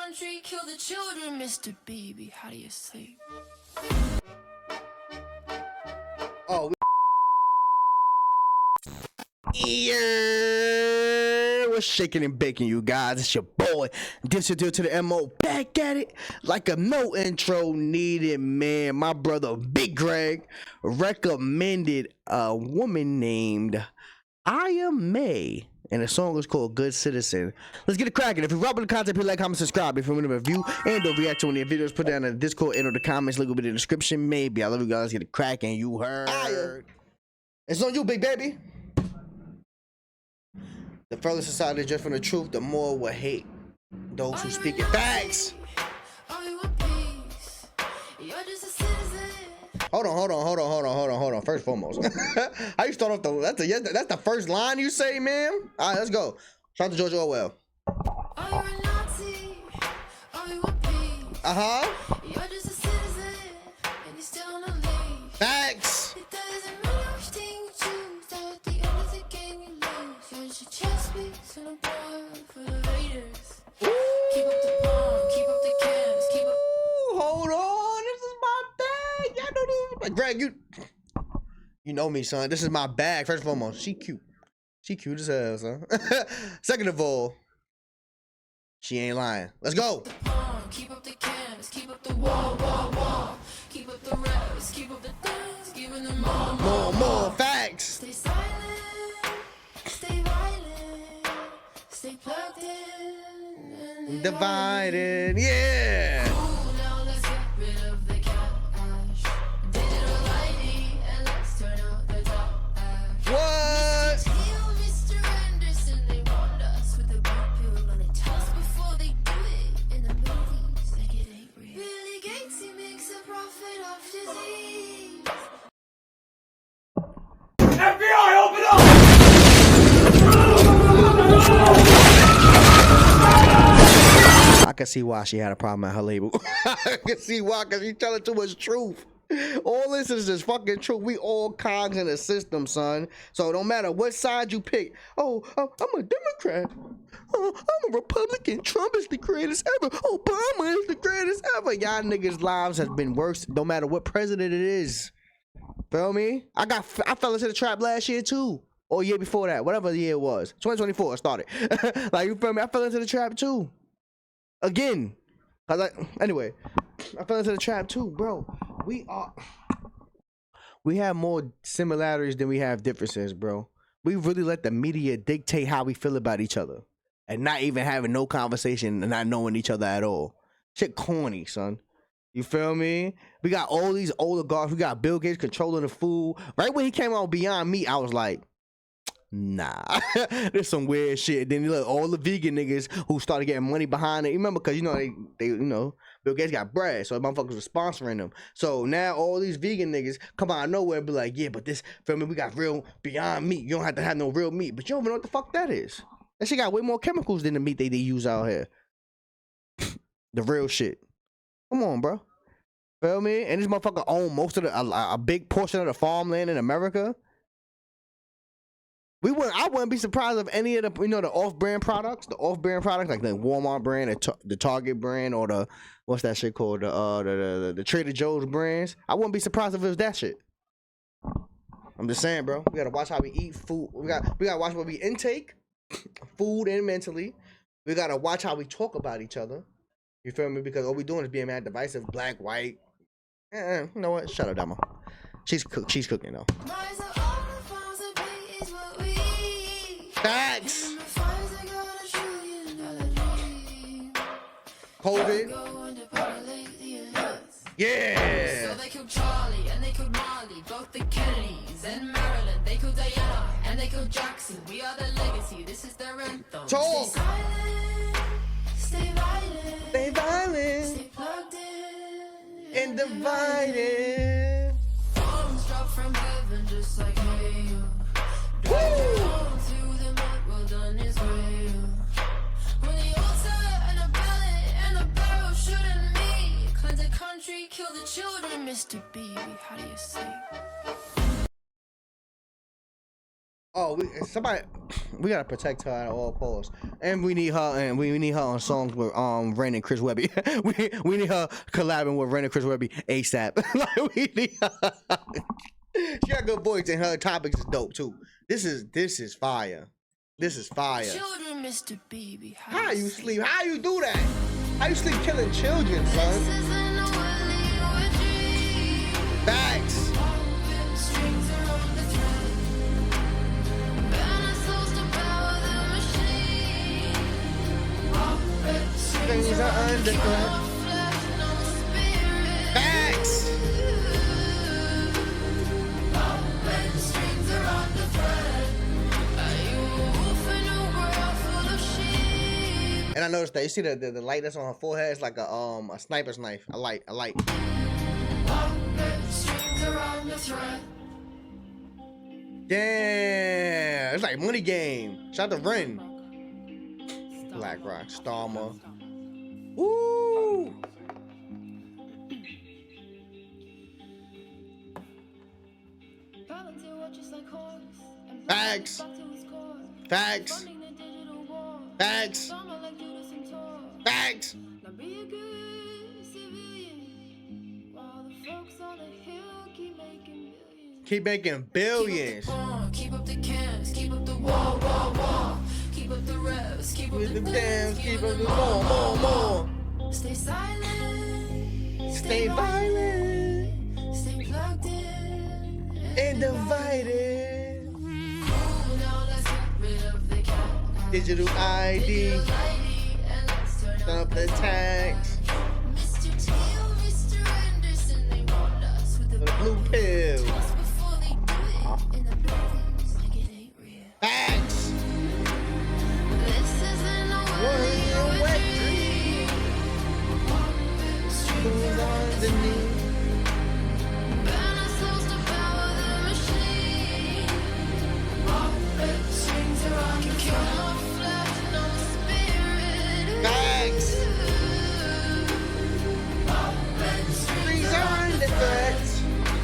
country, kill the children, Mr. Baby, how do you sleep? Oh, yeah, we're shaking and baking, you guys. It's your boy, Dish to the MO, back at it like a no intro needed, man. My brother Big Greg recommended a woman named Iyah May, and the song is called Good Citizen. Let's get it cracking. If you're rapping the content, please like, comment, subscribe. If you want to review and don't react to any of the videos, put down in the Discord and or the comments. Link will be in the description. Maybe. I love you guys. Let's get it cracking. You heard. Iyah. It's on you, big baby. The further society is just from the truth, the more will hate those who speak it. Facts. Hold on. First and foremost, how you start off that's the first line you say, man. All right, let's go. Shout out to George Orwell. Facts. Hold on, this is my bag. Y'all don't even, Greg, you know me, son. This is my bag. First and foremost, she cute. She cute as hell, son. Second of all, she ain't lying. Let's go. Keep up the cans, keep up the wall. Keep up the reps, keep up the dance, giving them more facts. Stay silent, stay violent, stay plugged in, divided, yeah. Now let's get rid of the cash. Digital ID and let's turn out the top ash. What? Mr. Anderson, they want us with the blue on the test before they do it in the movies. Like it ain't real. Billy Gates, he makes a profit off disease. FBI, open up! I can see why she had a problem at her label. I can see why, because she's telling too much truth. All this is just fucking truth. We all cogs in the system, son. So no matter what side you pick. Oh, I'm a Democrat. Oh, I'm a Republican. Trump is the greatest ever. Obama is the greatest ever. Y'all niggas' lives has been worse no matter what president it is. Feel me? I fell into the trap last year too. Or year before that. Whatever the year it was. 2024 it started. Like, you feel me? I fell into the trap too. Again. Anyway, I fell into the trap too, bro. We have more similarities than we have differences, bro. We really let the media dictate how we feel about each other. And not even having no conversation and not knowing each other at all. Shit corny, son. You feel me? We got all these oligarchs. We got Bill Gates controlling the food. Right when he came out Beyond Meat, I was like, nah, there's some weird shit. Then you look, all the vegan niggas who started getting money behind it. You remember, because they Bill Gates got bread, so motherfuckers were sponsoring them. So now all these vegan niggas come out of nowhere and be like, yeah, but this, feel me, we got real Beyond Meat. You don't have to have no real meat, but you don't even know what the fuck that is. That shit got way more chemicals than the meat they use out here. The real shit. Come on, bro. Feel me? And this motherfucker own most of a big portion of the farmland in America. I wouldn't be surprised if any of the the off-brand products, like the Walmart brand, the Target brand, or the what's that shit called, the Trader Joe's brands. I wouldn't be surprised if it was that shit. I'm just saying, bro. We gotta watch how we eat food. We gotta watch what we intake, food and mentally. We gotta watch how we talk about each other. You feel me? Because all we doing is being mad divisive, black, white. You know what? Shut up, Dama. She's cooking though. Facts. COVID. Yeah. So they killed Charlie and they killed Marley, both the Kennedys and Maryland. They killed Diana and they killed Jackson. We are the legacy. This is their anthem. Talk. Stay silent. Stay violent. Stay violent. Stay plugged in and divided. Bombs drop from heaven just like hail. Woo! Kill the children, Mr. Baby, how do you sleep? Oh, we gotta protect her at all costs, and we need her, and we need her on songs with Ren and Chris Webby. we need her collabing with Ren and Chris Webby ASAP. Like we need her. She got good voice, and her topics is dope too. This is fire. This is fire. Children, Mr. Baby, How you sleep? How you do that? How you sleep killing children, son? Facts. Things are under threat. Facts. And I noticed that you see the light that's on her forehead is like a sniper's knife. A light. Damn, it's like Money Game. Shout out to Ren. Black Rock, Starmer. Woo! Facts. Facts. Facts. Facts. Keep making billions. Keep up the cans, keep up the wall. Keep up the revs, keep up the dance, keep up the more. Stay silent, Stay violent. stay plugged in And divided. Now let's get rid of the cat. Digital ID. And let's turn Turn up the tax. Mr. T or Mr. Anderson, they want us with the The blue pill. just before they do it in the movies like it ain't real. Facts. This isn't a One wet dream. Who's underneath? Burn ourselves to power the machine. Strings are on the kill our flesh, no spirit. Facts. Trees are under threat.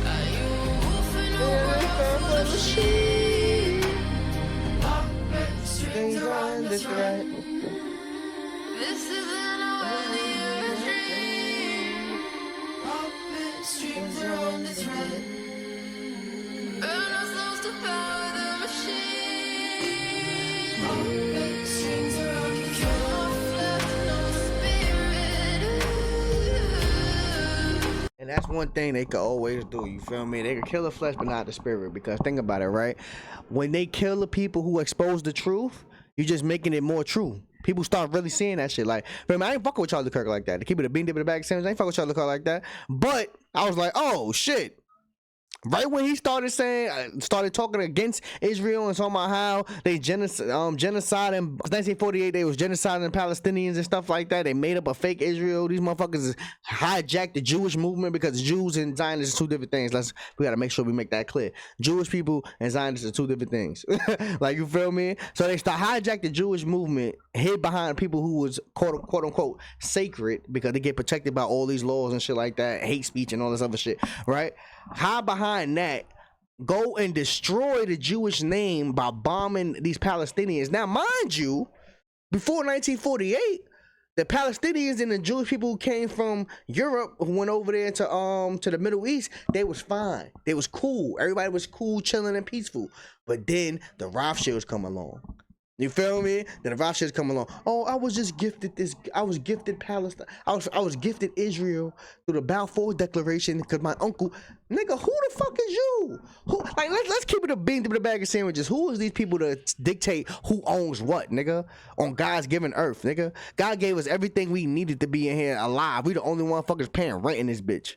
Are you wolfing From or the machine. strings Things are are on under the threat. This isn't only a dream. Strings are on the thread. Burn ourselves to power the machine. Strings are on the kill our flesh, no spirit. And that's one thing they could always do, you feel me? They could kill the flesh but not the spirit, because think about it, right? When they kill the people who expose the truth, you're just making it more true. People start really seeing that shit. Like, remember, I ain't fucking with Charlie Kirk like that. To keep it a bean dip in the bag sandwich, I ain't fucking with Charlie Kirk like that. But I was like, oh shit. Right when he started talking against Israel and talking about how they genocide in 1948, they was genociding Palestinians and stuff like that. They made up a fake Israel. These motherfuckers hijacked the Jewish movement, because Jews and Zionists are two different things. We gotta make sure we make that clear. Jewish people and Zionists are two different things. Like, you feel me? So they hijacked the Jewish movement, hid behind people who was quote unquote sacred, because they get protected by all these laws and shit like that, hate speech and all this other shit, right? Hide behind that, go and destroy the Jewish name by bombing these Palestinians. Now, mind you, before 1948, the Palestinians and the Jewish people who came from Europe, who went over there to the Middle East, they was fine. They was cool. Everybody was cool, chilling, and peaceful. But then the Rothschilds come along. You feel me? Then the Rothschilds come along. Oh, I was just gifted this. I was gifted Palestine. I was gifted Israel through the Balfour Declaration because my uncle. Nigga, who the fuck is you? Who? Like, let's keep it a bean to the bag of sandwiches. Who is these people to dictate who owns what, nigga? On God's given earth, nigga. God gave us everything we needed to be in here alive. We the only motherfuckers paying rent in this bitch.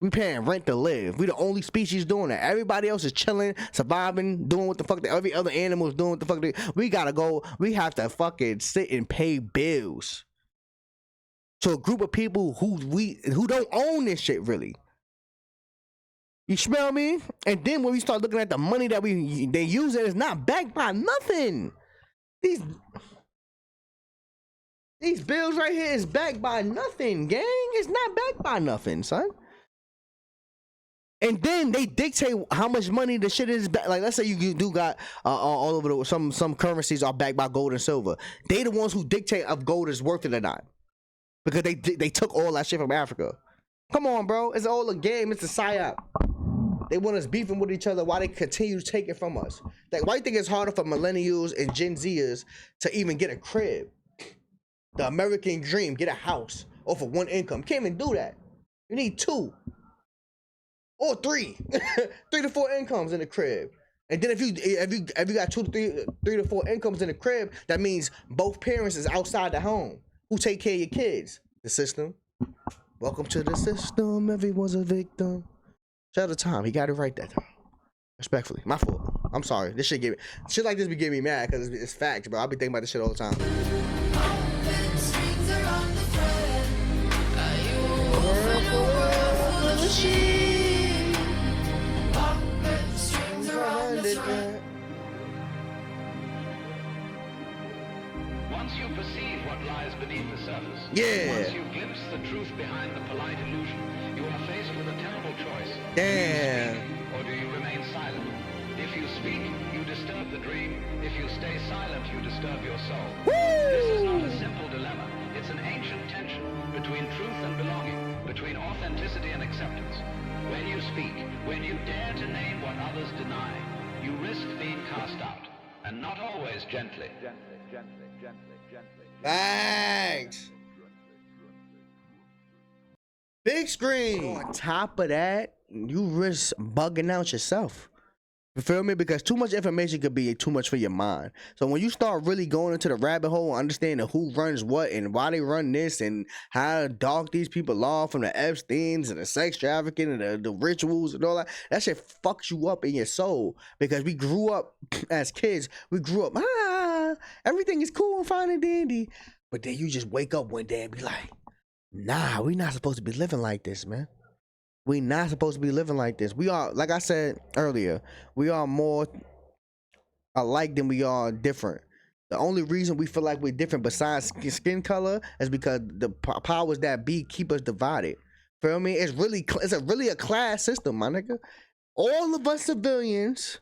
We paying rent to live. We the only species doing that. Everybody else is chilling, surviving, doing what the fuck. Every other animal is doing what the fuck. We gotta go. We have to fucking sit and pay bills to a group of people who don't own this shit really. You smell me? And then when we start looking at the money that they use, it's not backed by nothing. These bills right here is backed by nothing, gang. It's not backed by nothing, son. And then they dictate how much money the shit is back. Like, let's say you do got all over the some currencies are backed by gold and silver. They the ones who dictate if gold is worth it or not, because they took all that shit from Africa. Come on, bro, it's all a game. It's a psyop. They want us beefing with each other while they continue to take it from us. Like, why do you think it's harder for millennials and Gen Zers to even get a crib? The American dream, get a house off of one income. Can't even do that. You need two or three, 3 to 4 incomes in the crib. And then if you got 2 to 3 to 4 incomes in the crib, that means both parents is outside the home. Who take care of your kids? The system. Welcome to the system. Everyone's a victim. Shout out to Tom. He got it right that time. Respectfully, my fault. I'm sorry. This shit like this be getting me mad because it's facts, bro. I be thinking about this shit all the time. Once you perceive what lies beneath the surface, yeah. Once you glimpse the truth behind the polite illusion, you are faced with a terrible choice. Damn. Do you speak, or do you remain silent? If you speak, you disturb the dream. If you stay silent, you disturb your soul. Woo! This is not a simple dilemma. It's an ancient tension between truth and belonging, between authenticity and acceptance. When you speak, when you dare to name what others deny, you risk being cast out, and not always gently. Thanks. Big screen. On top of that, you risk bugging out yourself. You feel me? Because too much information could be too much for your mind. So when you start really going into the rabbit hole, understanding who runs what and why they run this and how dark these people are, from the Epsteins and the sex trafficking and the rituals and all that, that shit fucks you up in your soul. Because we grew up as kids, everything is cool and fine and dandy. But then you just wake up one day and be like, nah, we not supposed to be living like this, man. We not supposed to be living like this. We are, like I said earlier, we are more alike than we are different. The only reason we feel like we're different besides skin color is because the powers that be keep us divided. Feel me? It's really a class system, my nigga. All of us civilians,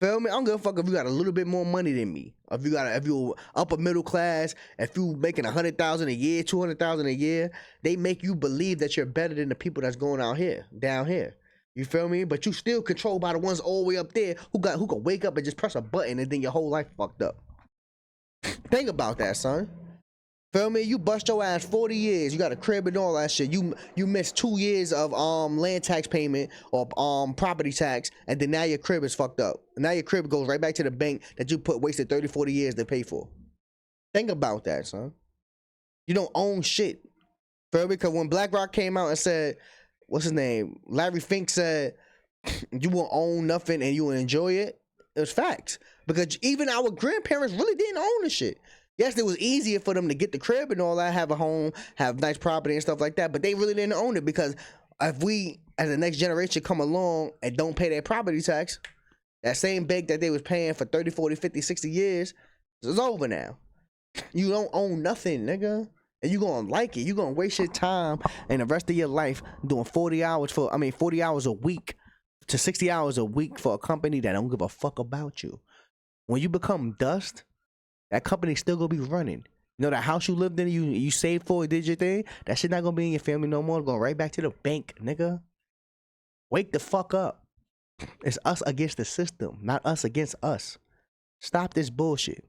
feel me? I don't give a fuck if you got a little bit more money than me. If you upper middle class, if you making $100,000 a year, $200,000 a year, they make you believe that you're better than the people that's going out here, down here. You feel me? But you still controlled by the ones all the way up there who can wake up and just press a button and then your whole life fucked up. Think about that, son. Feel me? You bust your ass 40 years. You got a crib and all that shit. You missed 2 years of land tax payment or property tax, and then now your crib is fucked up. And now your crib goes right back to the bank that you wasted 30, 40 years to pay for. Think about that, son. You don't own shit. Feel me? Because when BlackRock came out and said, what's his name? Larry Fink said, you won't own nothing and you will enjoy it. It was facts. Because even our grandparents really didn't own the shit. Yes, it was easier for them to get the crib and all that, have a home, have nice property and stuff like that, but they really didn't own it, because if we, as the next generation, come along and don't pay their property tax, that same bank that they was paying for 30, 40, 50, 60 years is over now. You don't own nothing, nigga. And you gonna like it. You gonna waste your time and the rest of your life doing 40 hours a week to 60 hours a week for a company that don't give a fuck about you. When you become dust, that company still gonna be running. You know that house you lived in, you saved for, did your thing, that shit not gonna be in your family no more. It's going right back to the bank, nigga. Wake the fuck up. It's us against the system, not us against us. Stop this bullshit.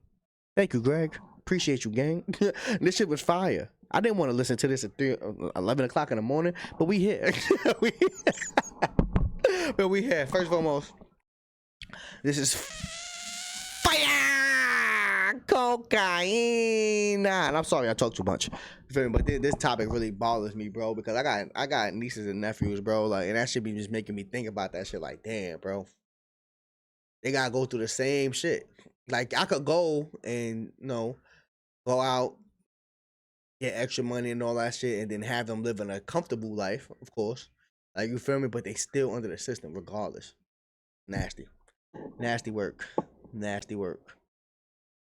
Thank you, Greg. Appreciate you, gang. This shit was fire. I didn't want to listen to this at 11 o'clock in the morning, but we here. But we here. First and foremost, this is fire. Cocaine. And I'm sorry I talk too much. But this topic really bothers me, bro, because I got nieces and nephews, bro, like, and that shit be just making me think about that shit. Like, damn, bro, they gotta go through the same shit. Like, I could go and go out, get extra money and all that shit, and then have them living a comfortable life, of course. Like, you feel me? But they still under the system regardless. Nasty work. Nasty work.